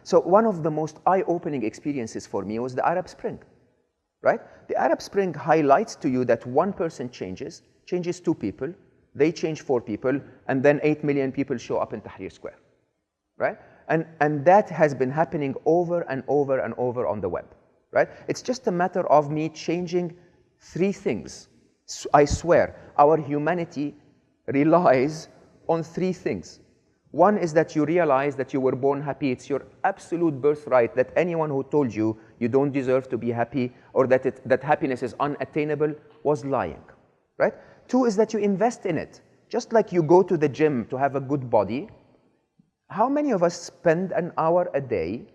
So one of the most eye-opening experiences for me was the Arab Spring, right? The Arab Spring highlights to you that one person changes 2 people, they change 4 people, and then 8 million people show up in Tahrir Square, right? And that has been happening over and over and over on the web, right? It's just a matter of me changing 3 things. I swear, our humanity relies on 3 things. One is that you realize that you were born happy. It's your absolute birthright, that anyone who told you you don't deserve to be happy or that happiness is unattainable was lying, right? 2 is that you invest in it. Just like you go to the gym to have a good body, how many of us spend an hour a day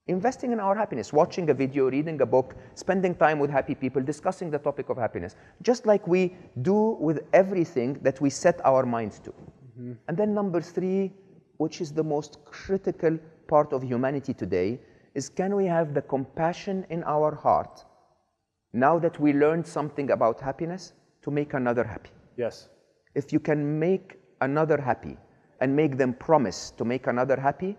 investing in our happiness, watching a video, reading a book, spending time with happy people, discussing the topic of happiness, just like we do with everything that we set our minds to. Mm-hmm. And then number 3, which is the most critical part of humanity today, is can we have the compassion in our heart, now that we learned something about happiness, to make another happy? Yes. If you can make another happy and make them promise to make another happy,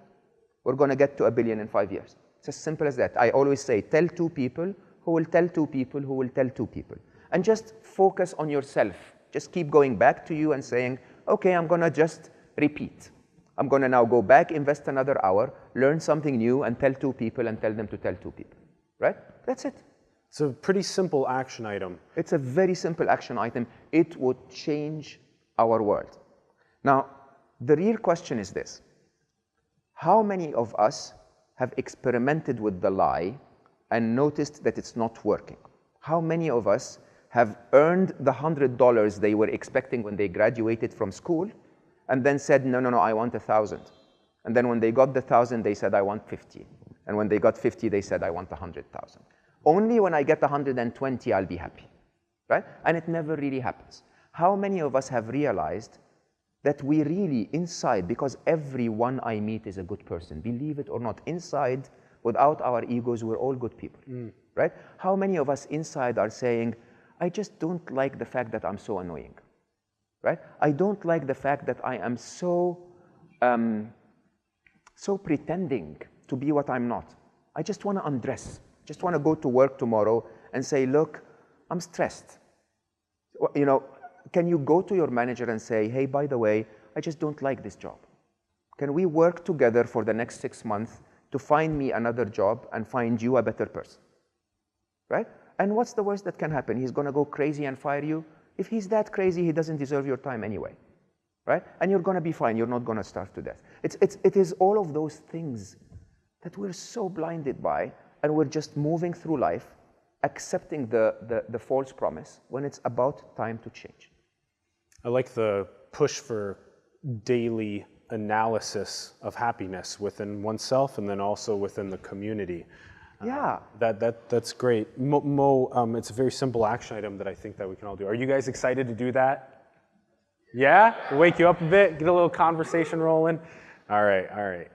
we're going to get to 1 billion in 5 years. It's as simple as that. I always say, tell 2 people who will tell 2 people who will tell 2 people. And just focus on yourself. Just keep going back to you and saying, okay, I'm going to just repeat. I'm going to now go back, invest another hour, learn something new, and tell 2 people and tell them to tell 2 people. Right? That's it. It's a pretty simple action item. It's a very simple action item. It would change our world. Now, the real question is this. How many of us have experimented with the lie and noticed that it's not working? How many of us have earned the $100 they were expecting when they graduated from school and then said, no, I want 1,000. And then when they got the 1,000, they said, I want 50. And when they got 50, they said, I want 100,000. Only when I get 120, I'll be happy, right? And it never really happens. How many of us have realized that we really inside, because everyone I meet is a good person, believe it or not, inside, without our egos, we're all good people, right? How many of us inside are saying, I just don't like the fact that I'm so annoying, right? I don't like the fact that I am so pretending to be what I'm not. I just want to undress. Just want to go to work tomorrow and say, look, I'm stressed. You know, can you go to your manager and say, hey, by the way, I just don't like this job. Can we work together for the next 6 months to find me another job and find you a better person, right? And what's the worst that can happen? He's going to go crazy and fire you. If he's that crazy, he doesn't deserve your time anyway, right? And you're going to be fine. You're not going to starve to death. It is all of those things that we're so blinded by, and we're just moving through life, accepting the false promise when it's about time to change. I like the push for daily analysis of happiness within oneself and then also within the community. Yeah. That's great. Mo, it's a very simple action item that I think that we can all do. Are you guys excited to do that? Yeah? We'll wake you up a bit, get a little conversation rolling. All right.